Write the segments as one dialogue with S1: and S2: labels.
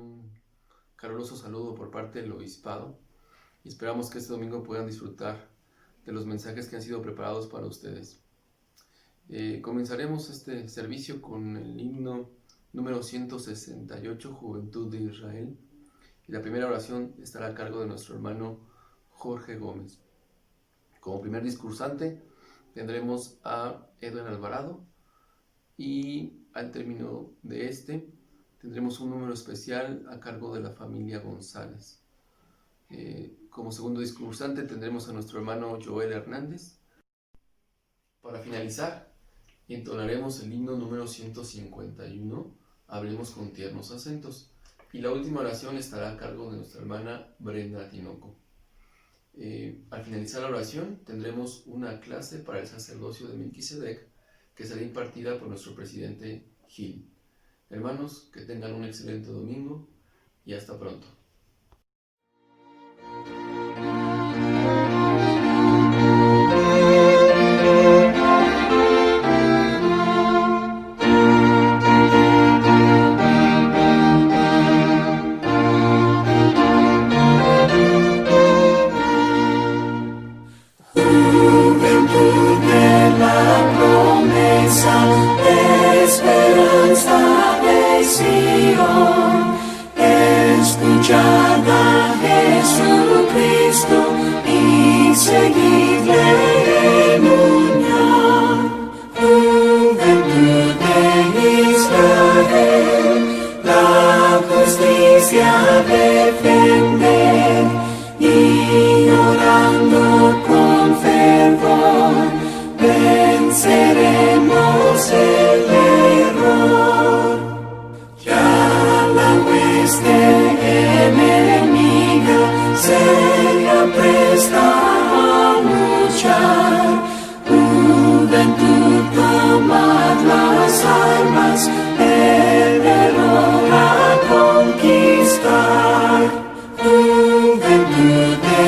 S1: un caluroso saludo por parte del obispado y esperamos que este domingo puedan disfrutar de los mensajes que han sido preparados para ustedes. Comenzaremos este servicio con el himno número 168, Juventud de Israel, y la primera oración estará a cargo de nuestro hermano Jorge Gómez. Como primer discursante tendremos a Edwin Alvarado, y al término de este tendremos un número especial a cargo de la familia González. Como segundo discursante tendremos a nuestro hermano Joel Hernández. Para finalizar, entonaremos el himno número 151, Hablemos con tiernos acentos, y la última oración estará a cargo de nuestra hermana Brenda Tinoco. Al finalizar la oración tendremos una clase para el sacerdocio de Melquisedec que será impartida por nuestro presidente Gil. Hermanos, que tengan un excelente domingo y hasta pronto.
S2: Juventud de la promesa, de esperanza de Sion, escuchad a Jesucristo y seguidle en unión. Juventud de Israel, la justicia defender y orando con fervor venceremos el error. Ya la hueste enemiga se apresta a luchar. Juventud, tomad las armas, el error a conquistar. Juventud de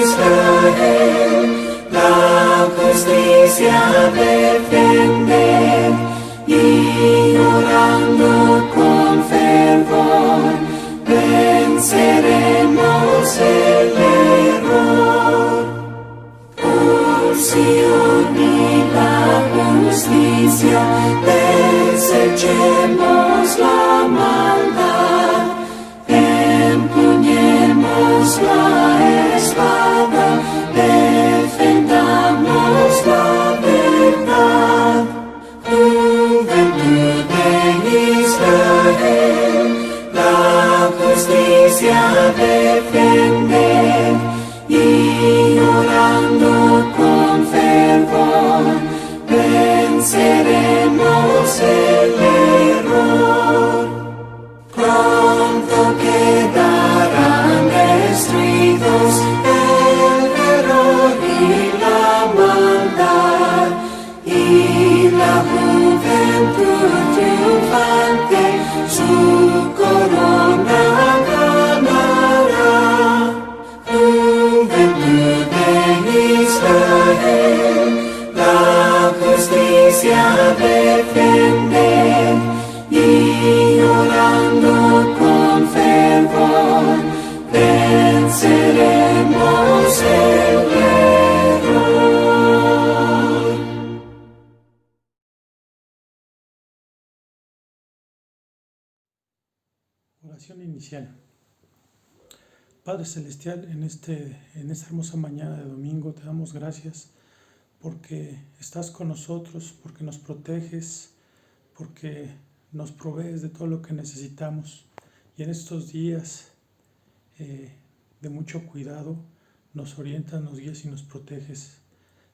S2: Israel, la justicia defender y orando con fervor venceremos el error. Por Sion y la justicia desechemos la maldad, empuñemos la espada, defendamos la verdad. Juventud de Israel, la justicia defender y orando con fervor venceremos el error. Pronto quedarán destruidos el error y la maldad, y la juventud triunfante su corona ganará. Juventud de Israel, la justicia defender y orando con fervor venceremos el error.
S3: Oración inicial. Padre Celestial, en esta hermosa mañana de domingo te damos gracias porque estás con nosotros, porque nos proteges, porque nos provees de todo lo que necesitamos, y en estos días de mucho cuidado nos orientas, nos guías y nos proteges.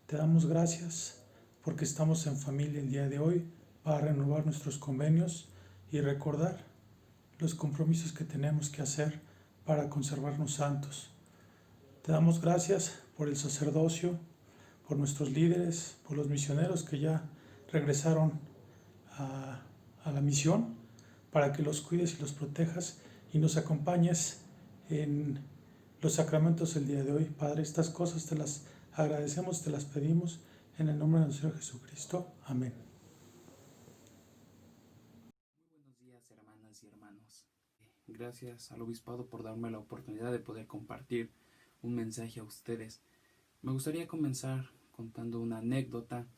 S3: Te damos gracias porque estamos en familia el día de hoy para renovar nuestros convenios y recordar los compromisos que tenemos que hacer para conservarnos santos. Te damos gracias por el sacerdocio, por nuestros líderes, por los misioneros que ya regresaron a la misión, para que los cuides y los protejas y nos acompañes en los sacramentos del día de hoy. Padre, estas cosas te las agradecemos, te las pedimos en el nombre de nuestro Señor Jesucristo. Amén.
S4: Muy buenos días, hermanas y hermanos. Gracias al obispado por darme la oportunidad de poder compartir un mensaje a ustedes. Me gustaría comenzar contando una anécdota.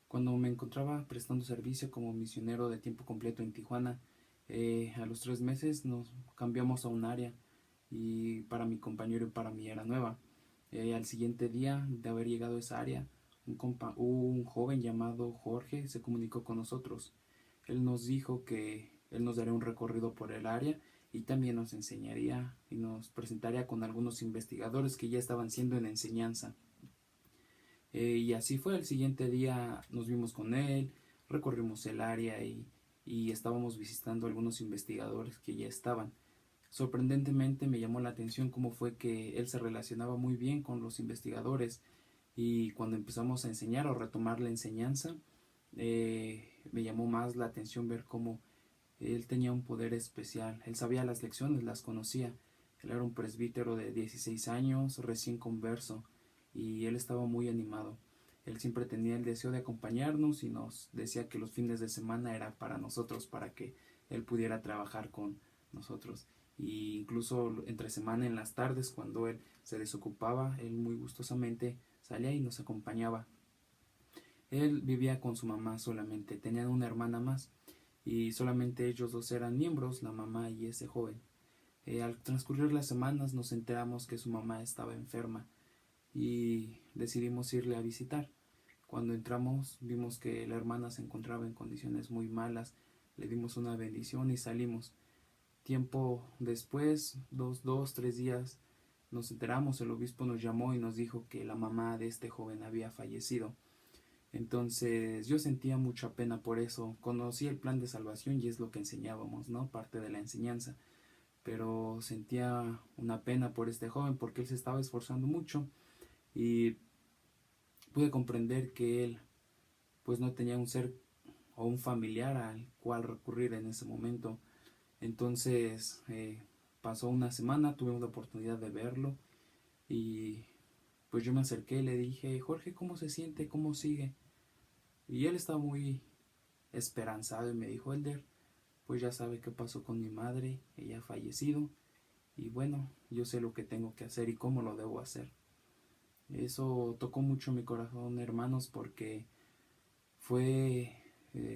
S4: Cuando me encontraba prestando servicio como misionero de tiempo completo en Tijuana, a los 3 meses nos cambiamos a un área y para mi compañero y para mí era nueva. Al siguiente día de haber llegado a esa área, un joven llamado Jorge se comunicó con nosotros. Él nos dijo que él nos daría un recorrido por el área y también nos enseñaría y nos presentaría con algunos investigadores que ya estaban siendo en enseñanza. Y así fue, el siguiente día nos vimos con él, recorrimos el área y estábamos visitando algunos investigadores que ya estaban. Sorprendentemente me llamó la atención cómo fue que él se relacionaba muy bien con los investigadores, y cuando empezamos a enseñar o retomar la enseñanza, me llamó más la atención ver cómo él tenía un poder especial. Él sabía las lecciones, las conocía. Él era un presbítero de 16 años, recién converso, y él estaba muy animado. Él siempre tenía el deseo de acompañarnos y nos decía que los fines de semana era para nosotros, para que él pudiera trabajar con nosotros. Y incluso entre semana en las tardes, cuando él se desocupaba, él muy gustosamente salía y nos acompañaba. Él vivía con su mamá solamente, tenían una hermana más y solamente ellos dos eran miembros, la mamá y ese joven. Al transcurrir las semanas nos enteramos que su mamá estaba enferma y decidimos irle a visitar. Cuando entramos vimos que la hermana se encontraba en condiciones muy malas, le dimos una bendición y salimos. Tiempo después, tres días, nos enteramos, el obispo nos llamó y nos dijo que la mamá de este joven había fallecido. Entonces yo sentía mucha pena por eso. Conocí el plan de salvación y es lo que enseñábamos, ¿no? Parte de la enseñanza. Pero sentía una pena por este joven porque él se estaba esforzando mucho y pude comprender que él pues no tenía un ser o un familiar al cual recurrir en ese momento. Entonces pasó una semana, tuve la oportunidad de verlo y pues yo me acerqué y le dije: Jorge, ¿cómo se siente? ¿Cómo sigue? Y él estaba muy esperanzado y me dijo: Elder, pues ya sabe qué pasó con mi madre, ella ha fallecido y bueno, yo sé lo que tengo que hacer y cómo lo debo hacer. Eso tocó mucho mi corazón, hermanos, porque fue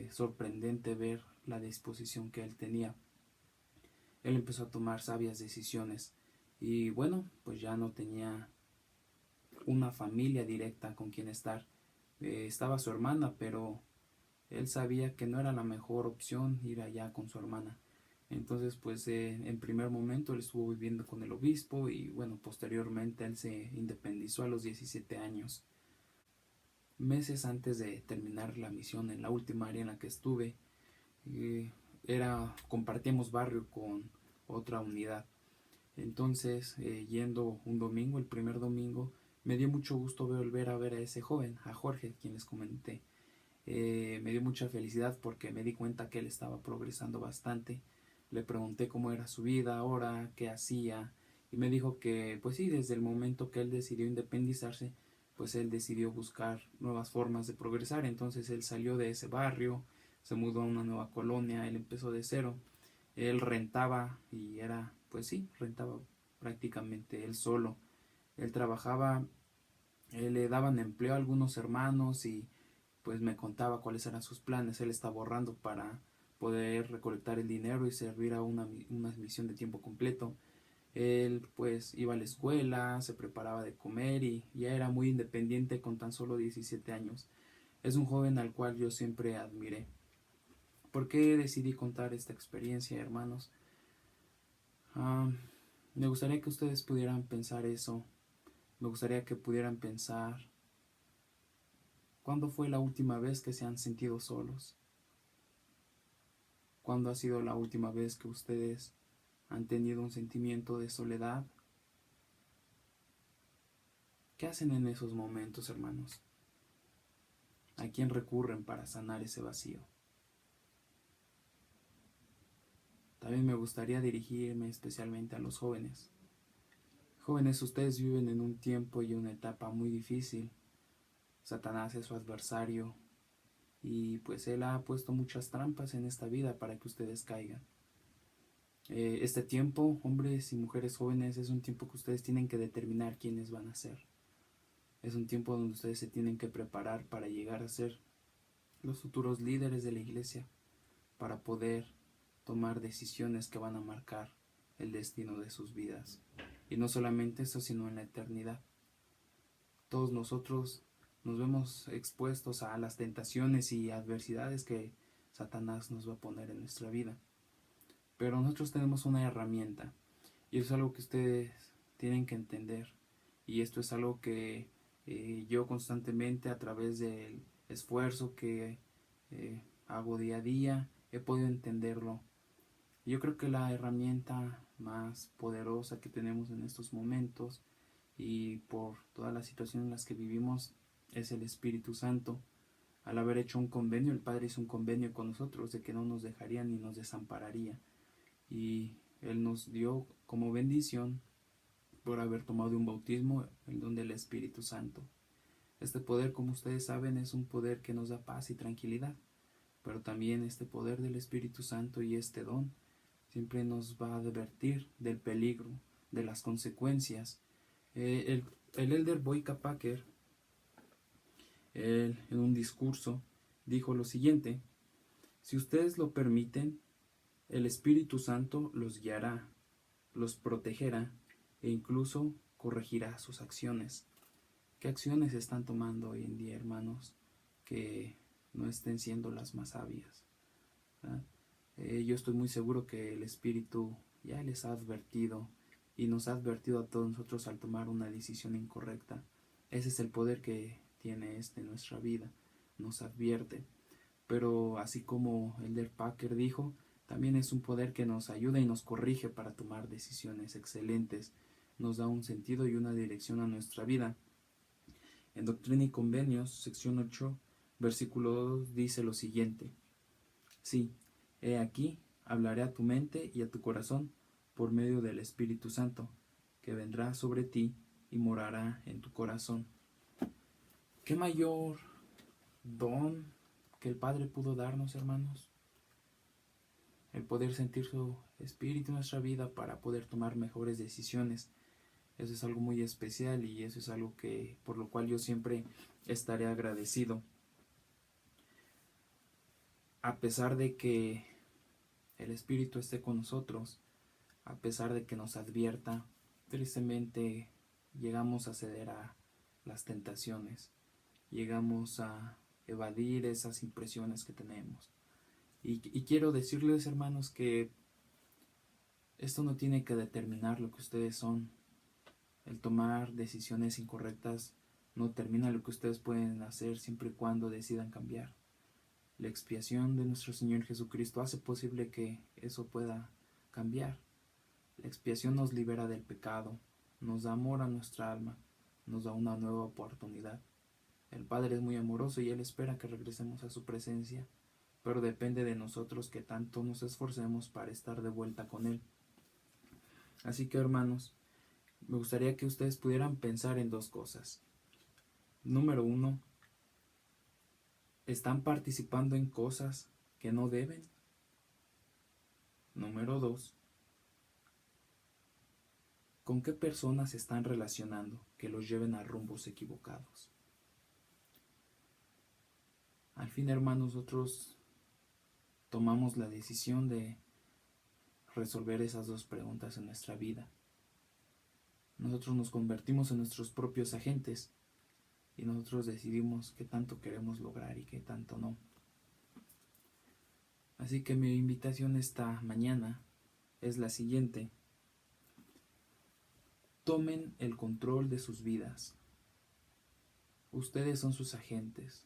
S4: sorprendente ver la disposición que él tenía. Él empezó a tomar sabias decisiones y bueno, pues ya no tenía una familia directa con quien estar. Estaba su hermana, pero él sabía que no era la mejor opción ir allá con su hermana. Entonces pues en primer momento él estuvo viviendo con el obispo y bueno, posteriormente él se independizó a los 17 años. Meses antes de terminar la misión en la última área en la que estuve, compartíamos barrio con otra unidad. Entonces yendo un domingo, el primer domingo, me dio mucho gusto volver a ver a ese joven, a Jorge, quien les comenté. Me dio mucha felicidad porque me di cuenta que él estaba progresando bastante. Le pregunté cómo era su vida ahora, qué hacía, y me dijo que pues sí, desde el momento que él decidió independizarse, pues él decidió buscar nuevas formas de progresar. Entonces él salió de ese barrio, se mudó a una nueva colonia, él empezó de cero. Él rentaba y pues sí, rentaba prácticamente él solo. Él trabajaba, le daban empleo a algunos hermanos y pues me contaba cuáles eran sus planes. Él estaba ahorrando para poder recolectar el dinero y servir a una misión de tiempo completo. Él pues iba a la escuela, se preparaba de comer y ya era muy independiente con tan solo 17 años. Es un joven al cual yo siempre admiré. ¿Por qué decidí contar esta experiencia, hermanos? Me gustaría que ustedes pudieran pensar eso. Me gustaría que pudieran pensar: ¿cuándo fue la última vez que se han sentido solos? ¿Cuándo ha sido la última vez que ustedes han tenido un sentimiento de soledad? ¿Qué hacen en esos momentos, hermanos? ¿A quién recurren para sanar ese vacío? También me gustaría dirigirme especialmente a los jóvenes. Jóvenes, ustedes viven en un tiempo y una etapa muy difícil. Satanás es su adversario y pues él ha puesto muchas trampas en esta vida para que ustedes caigan. Este tiempo, hombres y mujeres jóvenes, es un tiempo que ustedes tienen que determinar quiénes van a ser. Es un tiempo donde ustedes se tienen que preparar para llegar a ser los futuros líderes de la iglesia, para poder tomar decisiones que van a marcar el destino de sus vidas. Y no solamente eso, sino en la eternidad. Todos nosotros nos vemos expuestos a las tentaciones y adversidades que Satanás nos va a poner en nuestra vida. Pero nosotros tenemos una herramienta, y eso es algo que ustedes tienen que entender. Y esto es algo que yo constantemente, a través del esfuerzo que hago día a día, he podido entenderlo. Yo creo que la herramienta más poderosa que tenemos en estos momentos, y por todas las situaciones en las que vivimos, es el Espíritu Santo. Al haber hecho un convenio, el Padre hizo un convenio con nosotros de que no nos dejaría ni nos desampararía. Y Él nos dio como bendición, por haber tomado un bautismo, el don del Espíritu Santo. Este poder, como ustedes saben, es un poder que nos da paz y tranquilidad. Pero también este poder del Espíritu Santo y este don siempre nos va a advertir del peligro, de las consecuencias. El elder Boyka Packer, él, en un discurso, dijo lo siguiente: si ustedes lo permiten, el Espíritu Santo los guiará, los protegerá e incluso corregirá sus acciones. ¿Qué acciones están tomando hoy en día, hermanos, que no estén siendo las más sabias? Yo estoy muy seguro que el Espíritu ya les ha advertido, y nos ha advertido a todos nosotros al tomar una decisión incorrecta. Ese es el poder que tiene en nuestra vida, nos advierte. Pero así como Elder Packer dijo, también es un poder que nos ayuda y nos corrige para tomar decisiones excelentes. Nos da un sentido y una dirección a nuestra vida. En Doctrina y Convenios, sección 8, versículo 2, dice lo siguiente: sí, he aquí, hablaré a tu mente y a tu corazón por medio del Espíritu Santo, que vendrá sobre ti y morará en tu corazón. ¿Qué mayor don que el Padre pudo darnos, hermanos? El poder sentir su Espíritu en nuestra vida para poder tomar mejores decisiones. Eso es algo muy especial, y eso es algo que, por lo cual yo siempre estaré agradecido. A pesar de que el Espíritu esté con nosotros, a pesar de que nos advierta, tristemente llegamos a ceder a las tentaciones, llegamos a evadir esas impresiones que tenemos. Y quiero decirles, hermanos, que esto no tiene que determinar lo que ustedes son. El tomar decisiones incorrectas no determina lo que ustedes pueden hacer, siempre y cuando decidan cambiar. La expiación de nuestro Señor Jesucristo hace posible que eso pueda cambiar. La expiación nos libera del pecado, nos da amor a nuestra alma, nos da una nueva oportunidad. El Padre es muy amoroso y Él espera que regresemos a su presencia, pero depende de nosotros que tanto nos esforcemos para estar de vuelta con Él. Así que, hermanos, me gustaría que ustedes pudieran pensar en dos cosas. Número 1, ¿están participando en cosas que no deben? Número 2, ¿con qué personas se están relacionando que los lleven a rumbos equivocados? Al fin, hermanos, nosotros tomamos la decisión de resolver esas dos preguntas en nuestra vida. Nosotros nos convertimos en nuestros propios agentes, y nosotros decidimos qué tanto queremos lograr y qué tanto no. Así que mi invitación esta mañana es la siguiente: tomen el control de sus vidas. Ustedes son sus agentes.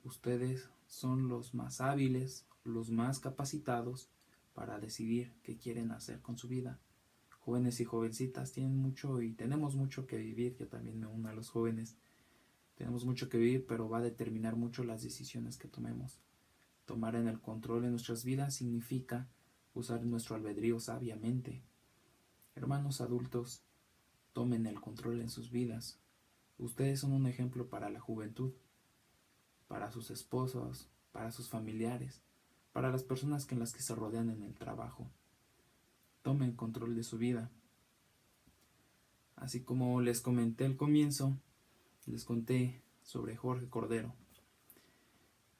S4: Ustedes son los más hábiles, los más capacitados para decidir qué quieren hacer con su vida. Jóvenes y jovencitas tienen mucho y tenemos mucho que vivir. Yo también me uno a los jóvenes. Tenemos mucho que vivir, pero va a determinar mucho las decisiones que tomemos. Tomar en el control de nuestras vidas significa usar nuestro albedrío sabiamente. Hermanos adultos, tomen el control en sus vidas. Ustedes son un ejemplo para la juventud, para sus esposos, para sus familiares, para las personas en las que se rodean en el trabajo. tomen control de su vida. Así como les comenté al comienzo, les conté sobre Jorge Cordero.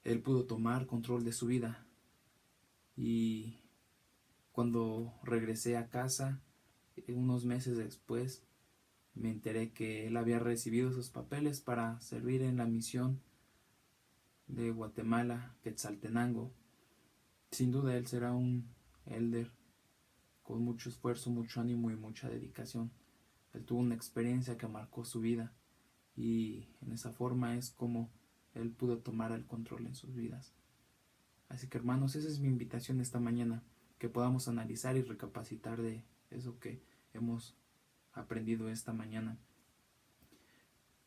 S4: Él pudo tomar control de su vida, y cuando regresé a casa, unos meses después, me enteré que él había recibido sus papeles para servir en la misión de Guatemala, Quetzaltenango. Sin duda él será un elder con mucho esfuerzo, mucho ánimo y mucha dedicación. Él tuvo una experiencia que marcó su vida, y en esa forma es como él pudo tomar el control en sus vidas. Así que, hermanos, esa es mi invitación esta mañana, que podamos analizar y recapacitar de eso que hemos aprendido esta mañana.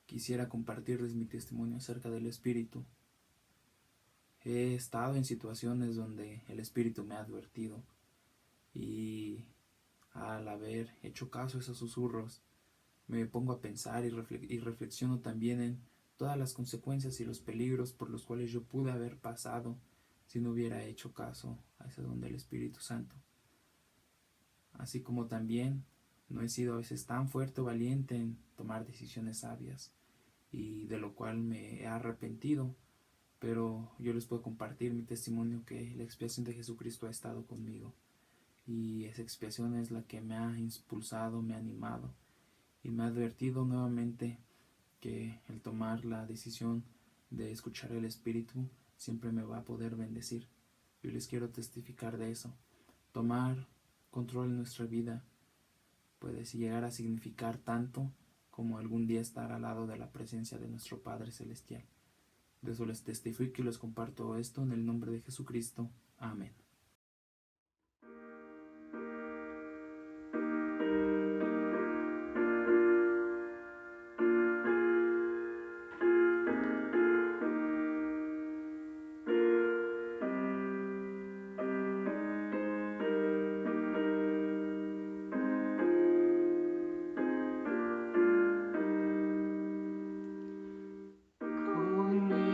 S4: Quisiera compartirles mi testimonio acerca del Espíritu. He estado en situaciones donde el Espíritu me ha advertido, y al haber hecho caso a esos susurros, me pongo a pensar y reflexiono también en todas las consecuencias y los peligros por los cuales yo pude haber pasado si no hubiera hecho caso a ese don del Espíritu Santo. Así como también no he sido a veces tan fuerte o valiente en tomar decisiones sabias, y de lo cual me he arrepentido, pero yo les puedo compartir mi testimonio que la expiación de Jesucristo ha estado conmigo, y esa expiación es la que me ha impulsado, me ha animado y me ha advertido nuevamente que el tomar la decisión de escuchar el Espíritu siempre me va a poder bendecir. Yo les quiero testificar de eso. Tomar control en nuestra vida puede llegar a significar tanto como algún día estar al lado de la presencia de nuestro Padre Celestial. De eso les testifico y les comparto esto en el nombre de Jesucristo. Amén.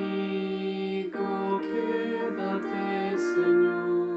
S2: Conmigo quédate, Señor.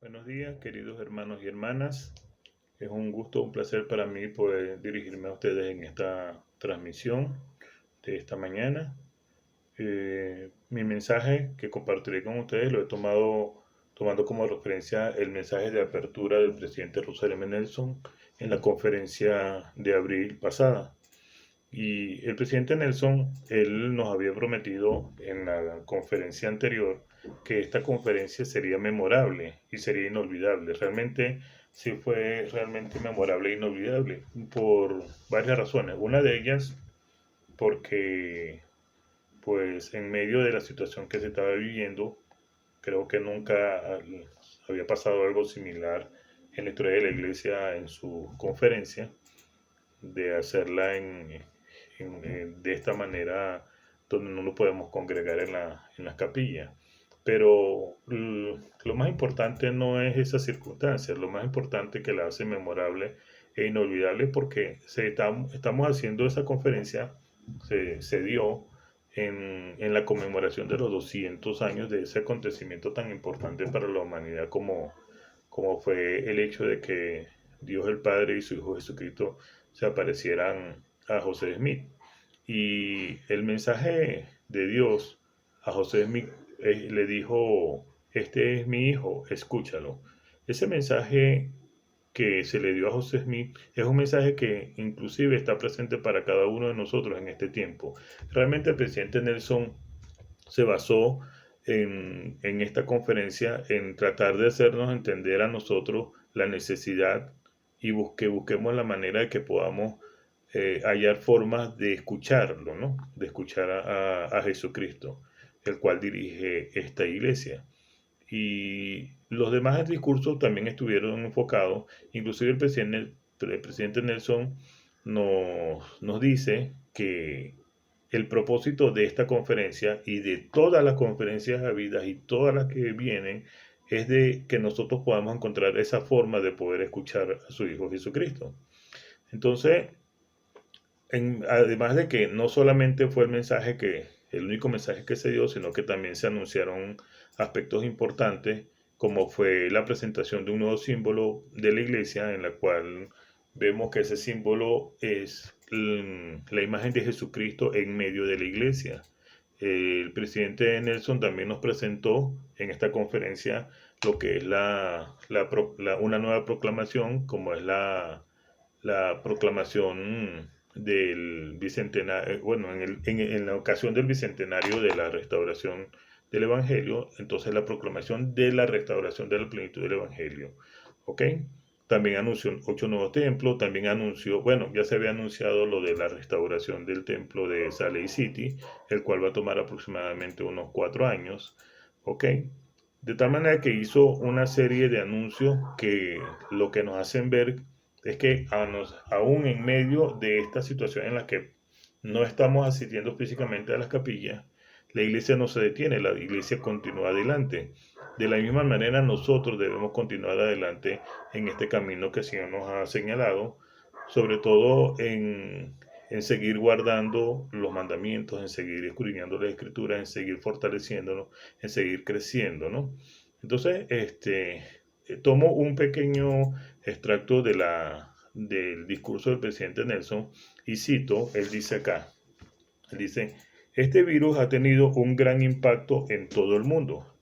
S5: Buenos días, queridos hermanos y hermanas. Es un gusto, un placer para mí poder dirigirme a ustedes en esta transmisión de esta mañana. Mi mensaje que compartiré con ustedes lo he tomando como referencia el mensaje de apertura del presidente Russell M. Nelson en la conferencia de abril pasada. Y el presidente Nelson, él nos había prometido en la conferencia anterior que esta conferencia sería memorable y sería inolvidable. Realmente sí fue realmente memorable e inolvidable por varias razones. Una de ellas porque pues en medio de la situación que se estaba viviendo, creo que nunca había pasado algo similar en la historia de la iglesia en su conferencia, de hacerla de esta manera donde no lo podemos congregar en las capillas. Pero lo más importante no es esa circunstancia, lo más importante que la hace memorable e inolvidable porque estamos haciendo esa conferencia, se dio en la conmemoración de los 200 años de ese acontecimiento tan importante para la humanidad como fue el hecho de que Dios el Padre y su Hijo Jesucristo se aparecieran a José Smith. Y el mensaje de Dios a José Smith le dijo, este es mi hijo, escúchalo. Ese mensaje que se le dio a José Smith es un mensaje que inclusive está presente para cada uno de nosotros en este tiempo. Realmente el presidente Nelson se basó en esta conferencia en tratar de hacernos entender a nosotros la necesidad y busquemos la manera de que podamos hallar formas de escucharlo, ¿no? De escuchar a Jesucristo, el cual dirige esta iglesia. Y los demás discursos también estuvieron enfocados, inclusive el presidente Nelson nos dice que el propósito de esta conferencia y de todas las conferencias habidas y todas las que vienen es de que nosotros podamos encontrar esa forma de poder escuchar a su Hijo Jesucristo. Entonces, además de que no solamente fue el único mensaje que se dio, sino que también se anunciaron aspectos importantes, como fue la presentación de un nuevo símbolo de la iglesia, en la cual vemos que ese símbolo es la imagen de Jesucristo en medio de la iglesia. El presidente Nelson también nos presentó en esta conferencia lo que es una nueva proclamación, como es la proclamación del bicentenario, bueno, en la ocasión del bicentenario de la restauración del Evangelio, entonces la proclamación de la restauración de la plenitud del Evangelio. ¿Ok? También anunció 8 nuevos templos, también anunció, bueno, ya se había anunciado lo de la restauración del templo de Salt Lake City, el cual va a tomar aproximadamente unos 4 años. ¿Ok? De tal manera que hizo una serie de anuncios que lo que nos hacen ver es que aún en medio de esta situación en la que no estamos asistiendo físicamente a las capillas, la iglesia no se detiene, la iglesia continúa adelante. De la misma manera nosotros debemos continuar adelante en este camino que el Señor nos ha señalado, sobre todo en seguir guardando los mandamientos, en seguir escudriñando las escrituras, en seguir fortaleciéndonos, en seguir creciendo, ¿no? Entonces, tomo un pequeño extracto del discurso del presidente Nelson y cito, él dice acá, él dice, este virus ha tenido un gran impacto en todo el mundo.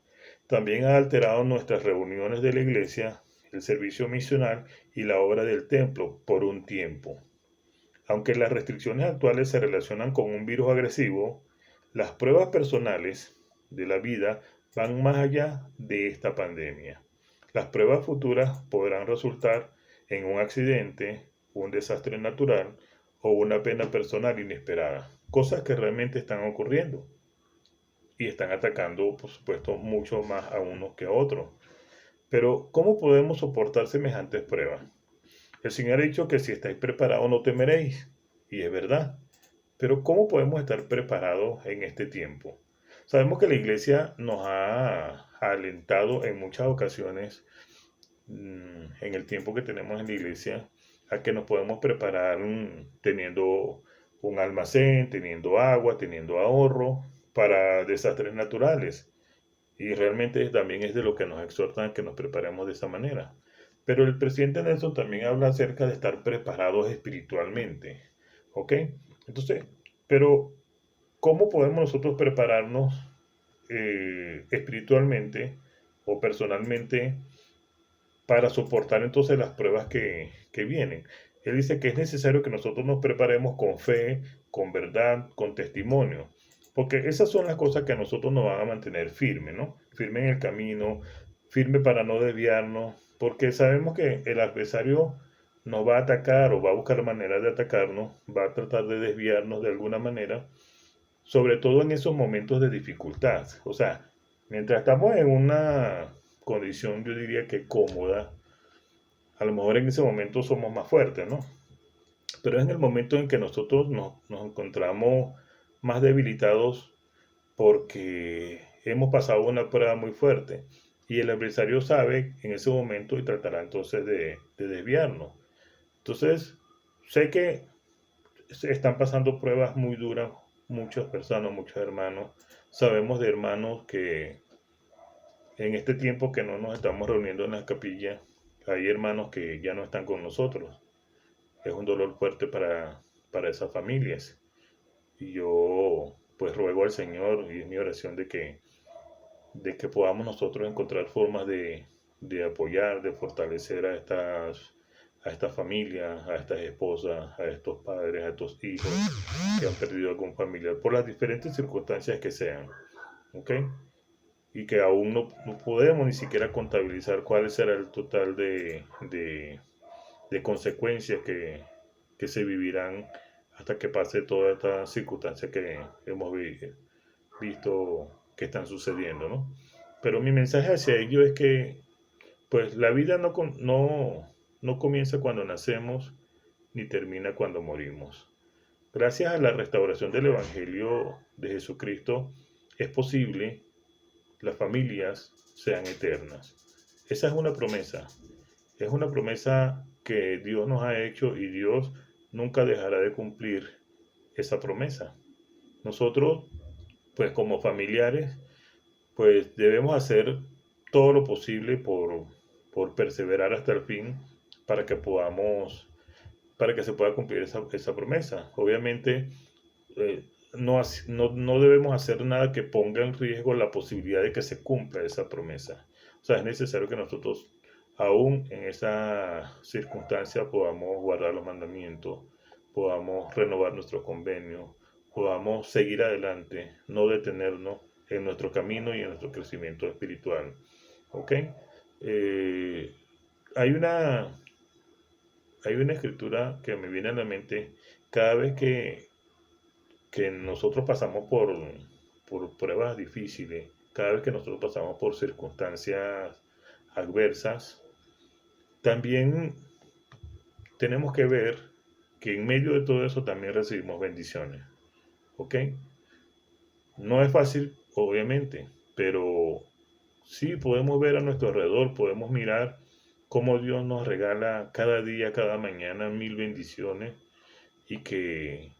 S5: También ha alterado nuestras reuniones de la iglesia, el servicio misional y la obra del templo por un tiempo. Aunque las restricciones actuales se relacionan con un virus agresivo, las pruebas personales de la vida van más allá de esta pandemia. Las pruebas futuras podrán resultar en un accidente, un desastre natural o una pena personal inesperada, cosas que realmente están ocurriendo y están atacando, por supuesto, mucho más a unos que a otros. Pero, ¿cómo podemos soportar semejantes pruebas? El Señor ha dicho que si estáis preparados no temeréis, y es verdad. Pero ¿cómo podemos estar preparados en este tiempo? Sabemos que la iglesia nos ha alentado en muchas ocasiones en el tiempo que tenemos en la iglesia a que nos podemos preparar teniendo un almacén, teniendo agua, teniendo ahorro para desastres naturales. Y realmente también es de lo que nos exhortan a que nos preparemos de esa manera. Pero el presidente Nelson también habla acerca de estar preparados espiritualmente. ¿Ok? Entonces, pero ¿cómo podemos nosotros prepararnos espiritualmente o personalmente para soportar entonces las pruebas que vienen? Él dice que es necesario que nosotros nos preparemos con fe, con verdad, con testimonio, porque esas son las cosas que a nosotros nos van a mantener firmes, ¿no? Firme en el camino, firme para no desviarnos, porque sabemos que el adversario nos va a atacar o va a buscar maneras de atacarnos, va a tratar de desviarnos de alguna manera, sobre todo en esos momentos de dificultad. O sea, mientras estamos en una condición, yo diría que cómoda, a lo mejor en ese momento somos más fuertes, ¿no? Pero es en el momento en que nosotros nos encontramos más debilitados porque hemos pasado una prueba muy fuerte y el adversario sabe en ese momento y tratará entonces de desviarnos. Entonces, sé que se están pasando pruebas muy duras muchas personas, muchos hermanos. Sabemos de hermanos que en este tiempo que no nos estamos reuniendo en las capillas, hay hermanos que ya no están con nosotros. Es un dolor fuerte para esas familias. Y yo pues ruego al Señor y es mi oración de que podamos nosotros encontrar formas de apoyar, de fortalecer a estas familias, a estas esposas, a estos padres, a estos hijos que han perdido algún familiar por las diferentes circunstancias que sean. ¿Ok? Y que aún no podemos ni siquiera contabilizar cuál será el total de consecuencias que se vivirán hasta que pase toda esta circunstancia que hemos visto que están sucediendo, ¿no? Pero mi mensaje hacia ellos es que, pues, la vida no comienza cuando nacemos ni termina cuando morimos. Gracias a la restauración del Evangelio de Jesucristo, es posible las familias sean eternas. Esa es una promesa que Dios nos ha hecho y Dios nunca dejará de cumplir esa promesa. Nosotros, pues como familiares, pues debemos hacer todo lo posible por perseverar hasta el fin para que podamos, para que se pueda cumplir esa promesa. Obviamente, no debemos hacer nada que ponga en riesgo la posibilidad de que se cumpla esa promesa. O sea, es necesario que nosotros, aún en esa circunstancia, podamos guardar los mandamientos, podamos renovar nuestro convenio, podamos seguir adelante, no detenernos en nuestro camino y en nuestro crecimiento espiritual. ¿Ok? Eh, hay una, hay una escritura que me viene a la mente cada vez que nosotros pasamos por pruebas difíciles, cada vez que nosotros pasamos por circunstancias adversas, también tenemos que ver que en medio de todo eso también recibimos bendiciones. ¿Ok? No es fácil, obviamente, pero sí podemos ver a nuestro alrededor, podemos mirar cómo Dios nos regala cada día, cada mañana 1000 bendiciones y que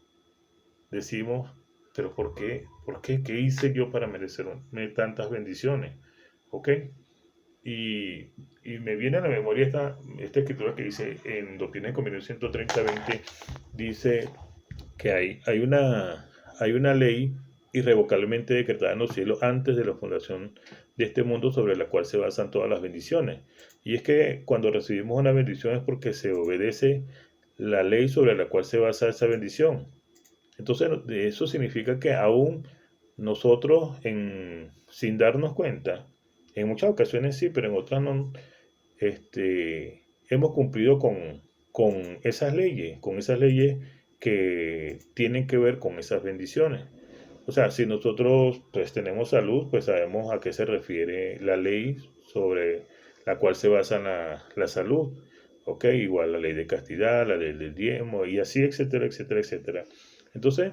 S5: decimos, pero ¿por qué? ¿Por qué? ¿Qué hice yo para merecerme tantas bendiciones? ¿Ok? Y, y me viene a la memoria esta escritura que dice en Doctrina y Convicciones 130:20, dice que hay una ley irrevocablemente decretada en los cielos antes de la fundación de este mundo sobre la cual se basan todas las bendiciones. Y es que cuando recibimos una bendición es porque se obedece la ley sobre la cual se basa esa bendición. Entonces, eso significa que aún nosotros, sin darnos cuenta, en muchas ocasiones sí, pero en otras no, hemos cumplido con con esas leyes que tienen que ver con esas bendiciones. O sea, si nosotros pues tenemos salud, pues sabemos a qué se refiere la ley sobre la cual se basa la salud. ¿Ok? Igual la ley de castidad, la ley del diezmo y así, etcétera, etcétera, etcétera. Entonces,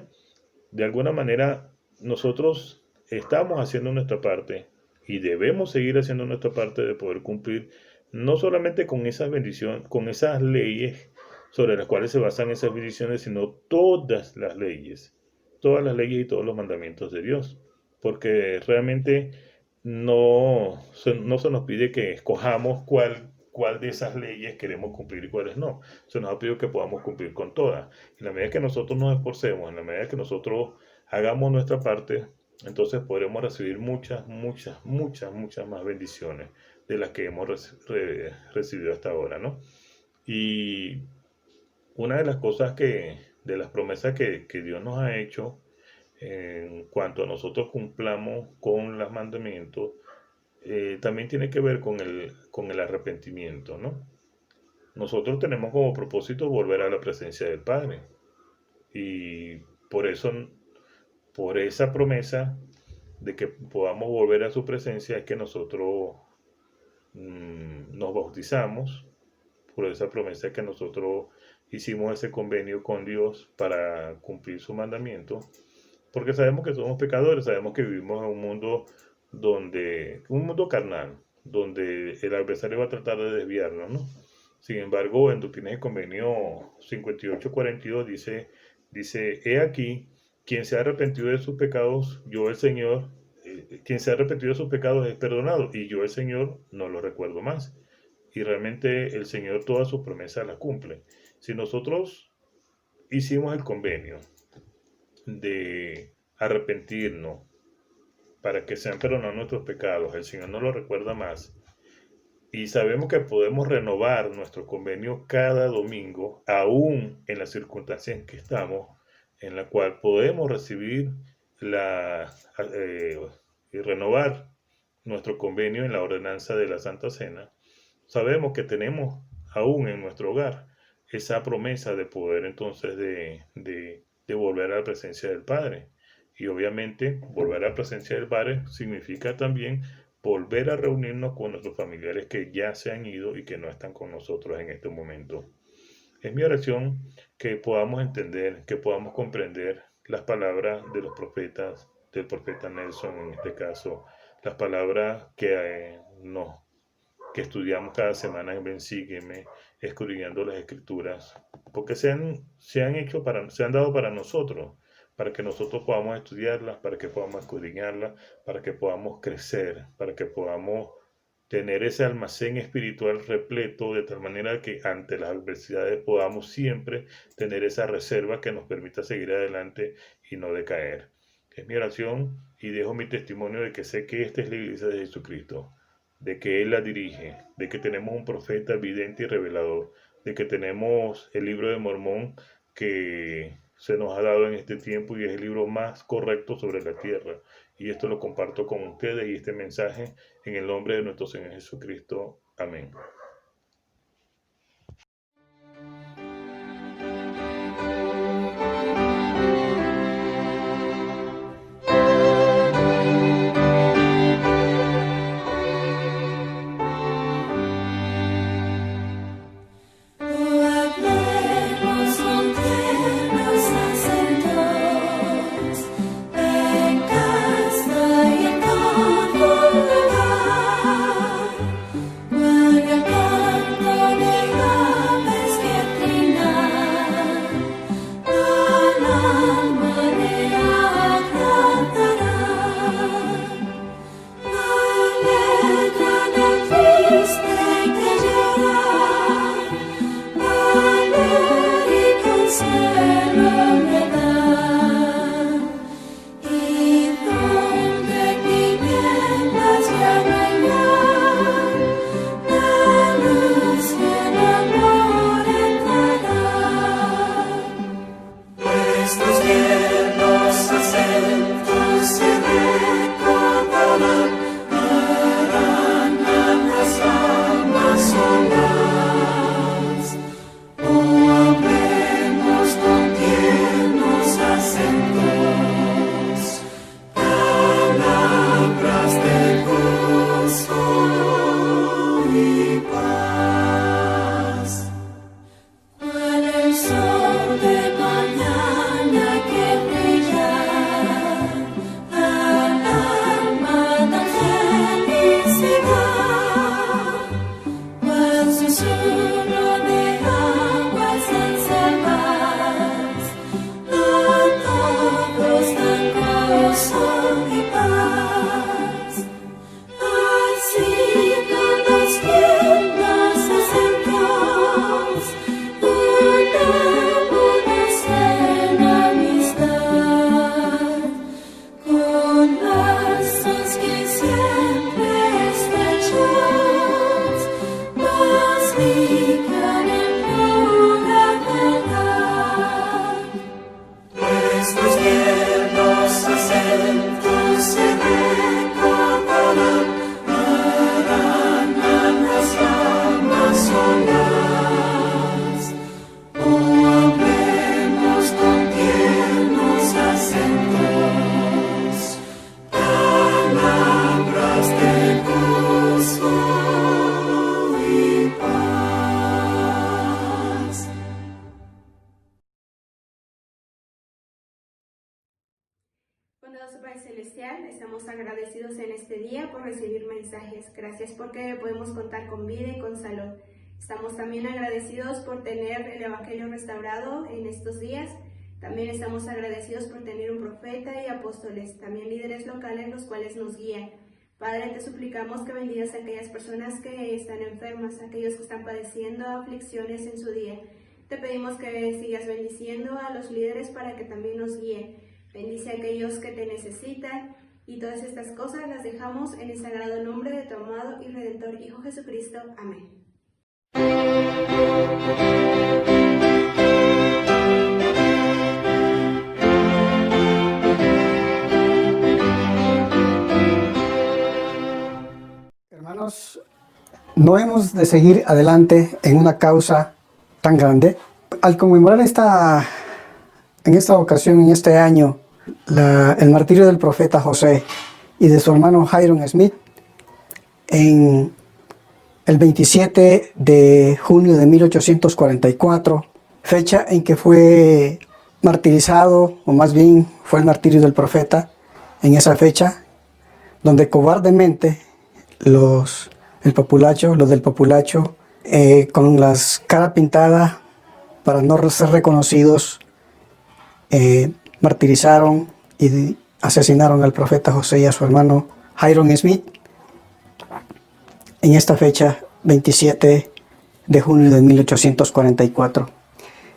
S5: de alguna manera, nosotros estamos haciendo nuestra parte y debemos seguir haciendo nuestra parte de poder cumplir no solamente con esas bendiciones, con esas leyes sobre las cuales se basan esas bendiciones, sino todas las leyes y todos los mandamientos de Dios. Porque realmente no se nos pide que escojamos cuál de esas leyes queremos cumplir y cuáles no. Se nos ha pedido que podamos cumplir con todas. En la medida que nosotros nos esforcemos, en la medida que nosotros hagamos nuestra parte, entonces podremos recibir muchas más bendiciones de las que hemos recibido hasta ahora, ¿no? Y una de las cosas de las promesas que Dios nos ha hecho en cuanto a nosotros cumplamos con los mandamientos, también tiene que ver con el arrepentimiento, ¿no? Nosotros tenemos como propósito volver a la presencia del Padre. Y por eso, por esa promesa de que podamos volver a su presencia, es que nosotros nos bautizamos, por esa promesa que nosotros hicimos ese convenio con Dios para cumplir su mandamiento, porque sabemos que somos pecadores, sabemos que vivimos en un mundo carnal, donde el adversario va a tratar de desviarnos, ¿no? Sin embargo, en Doctrina y Convenio 58:42 dice, he aquí, quien se ha arrepentido de sus pecados, yo el Señor, quien se ha arrepentido de sus pecados es perdonado, y yo el Señor no lo recuerdo más. Y realmente el Señor todas sus promesas las cumple. Si nosotros hicimos el convenio de arrepentirnos para que sean perdonados nuestros pecados, el Señor no lo recuerda más, y sabemos que podemos renovar nuestro convenio cada domingo, aún en las circunstancias en que estamos, en la cual podemos recibir y renovar nuestro convenio en la ordenanza de la Santa Cena. Sabemos que tenemos aún en nuestro hogar esa promesa de poder entonces de volver a la presencia del Padre. Y obviamente volver a la presencia del Padre significa también volver a reunirnos con nuestros familiares que ya se han ido y que no están con nosotros en este momento. Es mi oración que podamos entender, que podamos comprender las palabras de los profetas, del profeta Nelson en este caso, las palabras que estudiamos cada semana en Ven Sígueme, escudriñando las Escrituras, porque se han dado para nosotros, para que nosotros podamos estudiarlas, para que podamos escudriñarlas, para que podamos crecer, para que podamos tener ese almacén espiritual repleto, de tal manera que ante las adversidades podamos siempre tener esa reserva que nos permita seguir adelante y no decaer. Es mi oración y dejo mi testimonio de que sé que esta es la iglesia de Jesucristo, de que Él la dirige, de que tenemos un profeta vidente y revelador, de que tenemos el libro de Mormón que se nos ha dado en este tiempo y es el libro más correcto sobre la tierra. Y esto lo comparto con ustedes y este mensaje en el nombre de nuestro Señor Jesucristo. Amén.
S2: When
S6: Estamos agradecidos en este día por recibir mensajes. Gracias porque podemos contar con vida y con salud. Estamos también agradecidos por tener el Evangelio restaurado en estos días. También estamos agradecidos por tener un profeta y apóstoles, también líderes locales los cuales nos guían. Padre, te suplicamos que bendigas a aquellas personas que están enfermas, a aquellos que están padeciendo aflicciones en su día. Te pedimos que sigas bendiciendo a los líderes para que también nos guíen. Bendice a aquellos que te necesitan y todas estas cosas las dejamos en el sagrado nombre de tu amado y redentor Hijo Jesucristo. Amén.
S7: Hermanos, no hemos de seguir adelante en una causa tan grande. Al conmemorar en esta ocasión, en este año, el martirio del profeta José y de su hermano Hyrum Smith, en el 27 de junio de 1844, fecha en que fue martirizado, o más bien fue el martirio del profeta, en esa fecha, donde cobardemente los del populacho, con las caras pintadas para no ser reconocidos, martirizaron y asesinaron al profeta José y a su hermano Hyrum Smith en esta fecha, 27 de junio de 1844.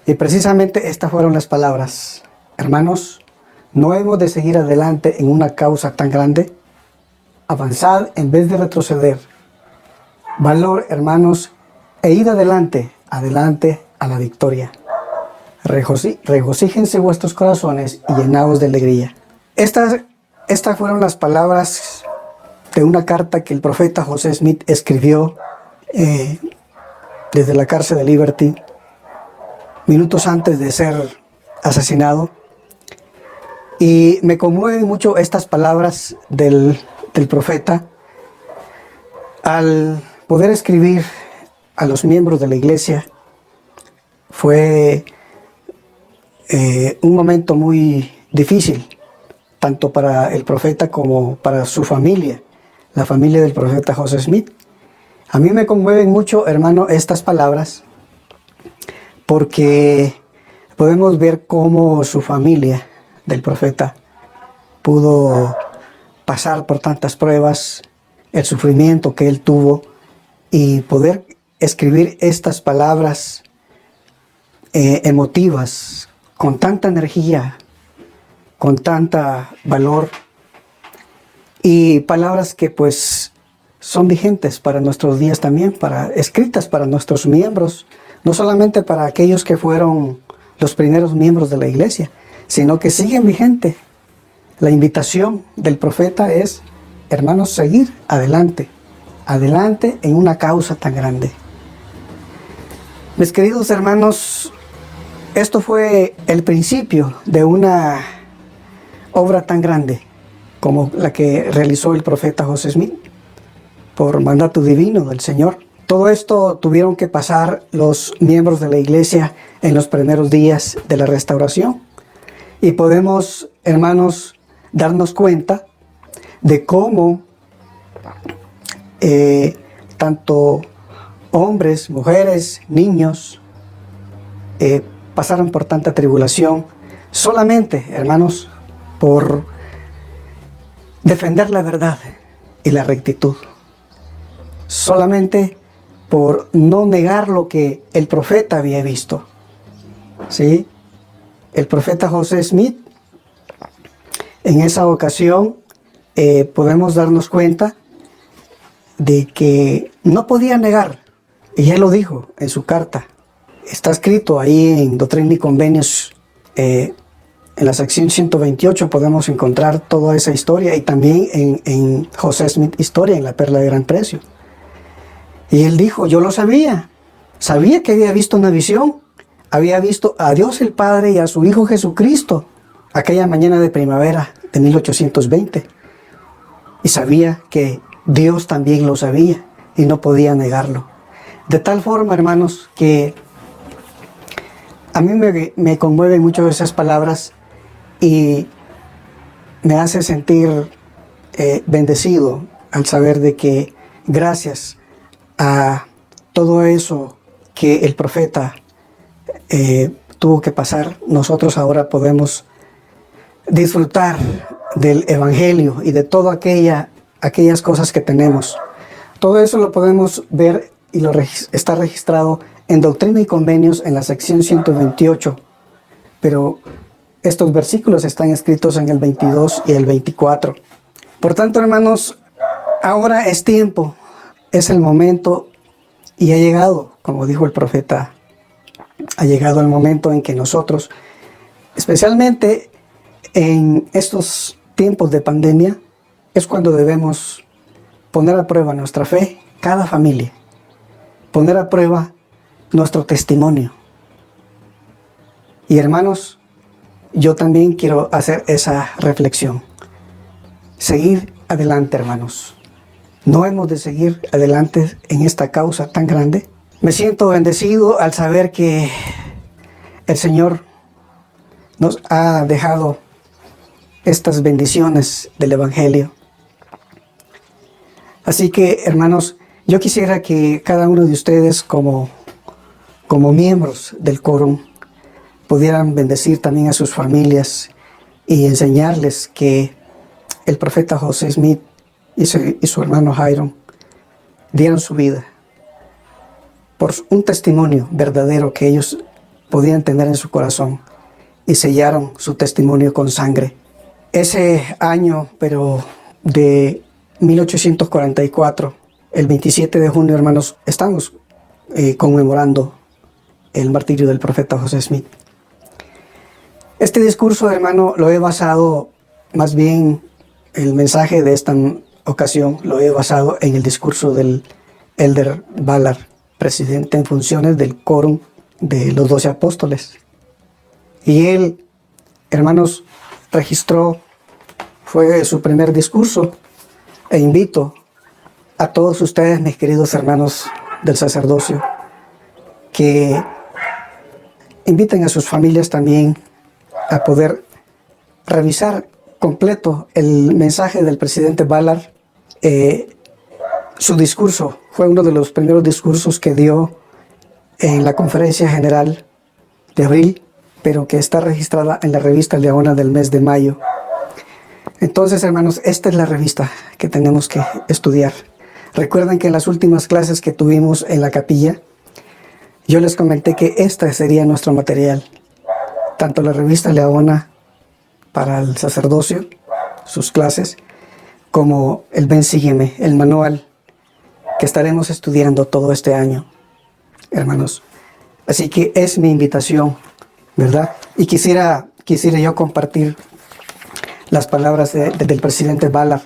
S7: Y precisamente estas fueron las palabras: hermanos, no hemos de seguir adelante en una causa tan grande. Avanzad en vez de retroceder. Valor, hermanos, e id adelante, adelante a la victoria. Regocíjense vuestros corazones y llenaos de alegría. Estas fueron las palabras de una carta que el profeta José Smith escribió desde la cárcel de Liberty, minutos antes de ser asesinado. Y me conmueven mucho estas palabras del profeta al poder escribir a los miembros de la iglesia. Fue un momento muy difícil, tanto para el profeta como para su familia, la familia del profeta José Smith. A mí me conmueven mucho, hermano, estas palabras, porque podemos ver cómo su familia del profeta pudo pasar por tantas pruebas, el sufrimiento que él tuvo, y poder escribir estas palabras emotivas, con tanta energía, con tanta valor, y palabras que pues son vigentes para nuestros días también, escritas para nuestros miembros, no solamente para aquellos que fueron los primeros miembros de la iglesia, sino que siguen vigentes. La invitación del profeta es, hermanos, seguir adelante, adelante en una causa tan grande. Mis queridos hermanos, esto fue el principio de una obra tan grande como la que realizó el profeta José Smith por mandato divino del Señor. Todo esto tuvieron que pasar los miembros de la iglesia en los primeros días de la restauración. Y podemos, hermanos, darnos cuenta de cómo tanto hombres, mujeres, niños pasaron por tanta tribulación solamente, hermanos, por defender la verdad y la rectitud, solamente por no negar lo que el profeta había visto. ¿Sí? El profeta José Smith, en esa ocasión, podemos darnos cuenta de que no podía negar, y él lo dijo en su carta. Está escrito ahí en Doctrina y Convenios, en la sección 128 podemos encontrar toda esa historia, y también en José Smith Historia, en la Perla de Gran Precio. Y él dijo, yo lo sabía que había visto una visión, había visto a Dios el Padre y a su Hijo Jesucristo aquella mañana de primavera de 1820, y sabía que Dios también lo sabía y no podía negarlo. De tal forma, hermanos, que a mí me conmueven mucho esas palabras y me hace sentir bendecido al saber de que gracias a todo eso que el profeta tuvo que pasar, nosotros ahora podemos disfrutar del Evangelio y de todas aquellas cosas que tenemos. Todo eso lo podemos ver y está registrado en Doctrina y Convenios en la sección 128, pero estos versículos están escritos en el 22 y el 24. Por tanto, hermanos, ahora es tiempo, es el momento y ha llegado, como dijo el profeta, ha llegado el momento en que nosotros, especialmente en estos tiempos de pandemia, es cuando debemos poner a prueba nuestra fe, cada familia, poner a prueba nuestro testimonio. Y hermanos, yo también quiero hacer esa reflexión. Seguir adelante, hermanos. No hemos de seguir adelante en esta causa tan grande. Me siento bendecido al saber que el Señor nos ha dejado estas bendiciones del Evangelio. Así que, hermanos, yo quisiera que cada uno de ustedes, como miembros del quórum, pudieran bendecir también a sus familias y enseñarles que el profeta José Smith y su hermano Hiram dieron su vida por un testimonio verdadero que ellos podían tener en su corazón y sellaron su testimonio con sangre. Ese año, pero de 1844, el 27 de junio, hermanos, estamos conmemorando el martirio del profeta José Smith. Este discurso, hermano, lo he basado, más bien el mensaje de esta ocasión, lo he basado en el discurso del Elder Ballard, presidente en funciones del quórum de los 12 apóstoles. Y él, hermanos, fue su primer discurso, e invito a todos ustedes, mis queridos hermanos del sacerdocio, que inviten a sus familias también a poder revisar completo el mensaje del presidente Ballard. Su discurso fue uno de los primeros discursos que dio en la conferencia general de abril, pero que está registrada en la revista Leona del mes de mayo. Entonces, hermanos, esta es la revista que tenemos que estudiar. Recuerden que en las últimas clases que tuvimos en la capilla, yo les comenté que este sería nuestro material, tanto la revista Leona para el sacerdocio, sus clases, como el Ven Sígueme, el manual que estaremos estudiando todo este año, hermanos. Así que es mi invitación, ¿verdad? Y quisiera yo compartir las palabras del presidente Ballard.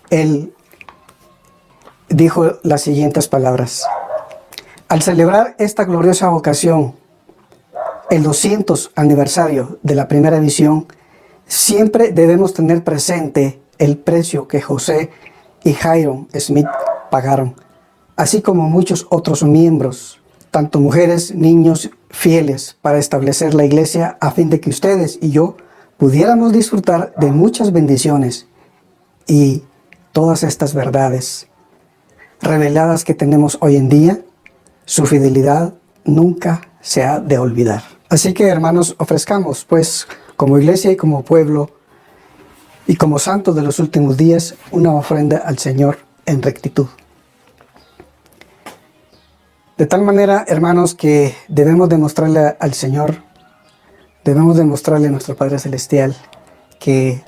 S7: Él dijo las siguientes palabras: al celebrar esta gloriosa ocasión, el 200 aniversario de la primera visión, siempre debemos tener presente el precio que José y Hiram Smith pagaron, así como muchos otros miembros, tanto mujeres, niños, fieles, para establecer la iglesia a fin de que ustedes y yo pudiéramos disfrutar de muchas bendiciones y todas estas verdades reveladas que tenemos hoy en día. Su fidelidad nunca se ha de olvidar. Así que, hermanos, ofrezcamos, pues, como iglesia y como pueblo y como santos de los últimos días, una ofrenda al Señor en rectitud. De tal manera, hermanos, que debemos demostrarle al Señor, debemos demostrarle a nuestro Padre Celestial que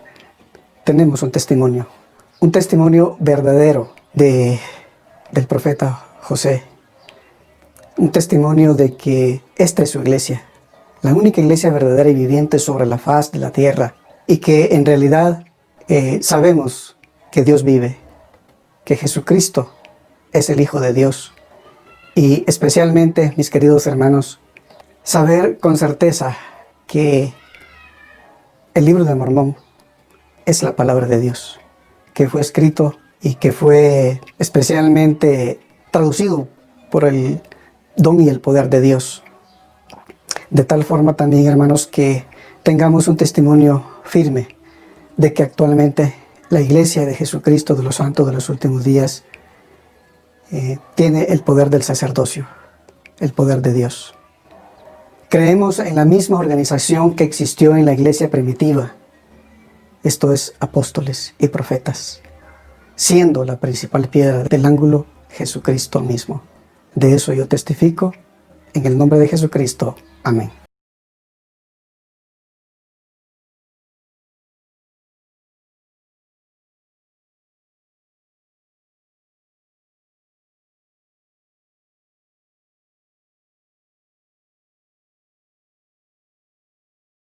S7: tenemos un testimonio verdadero del profeta José. Un testimonio de que esta es su iglesia, la única iglesia verdadera y viviente sobre la faz de la tierra, y que en realidad sabemos que Dios vive, que Jesucristo es el Hijo de Dios. Y especialmente, mis queridos hermanos, saber con certeza que el libro de Mormón es la palabra de Dios, que fue escrito y que fue especialmente traducido por el don y el poder de Dios. De tal forma también, hermanos, que tengamos un testimonio firme de que actualmente la Iglesia de Jesucristo de los Santos de los Últimos Días tiene el poder del sacerdocio, el poder de Dios. Creemos en la misma organización que existió en la Iglesia primitiva, esto es, apóstoles y profetas, siendo la principal piedra del ángulo Jesucristo mismo. De eso yo testifico, en el nombre de Jesucristo. Amén.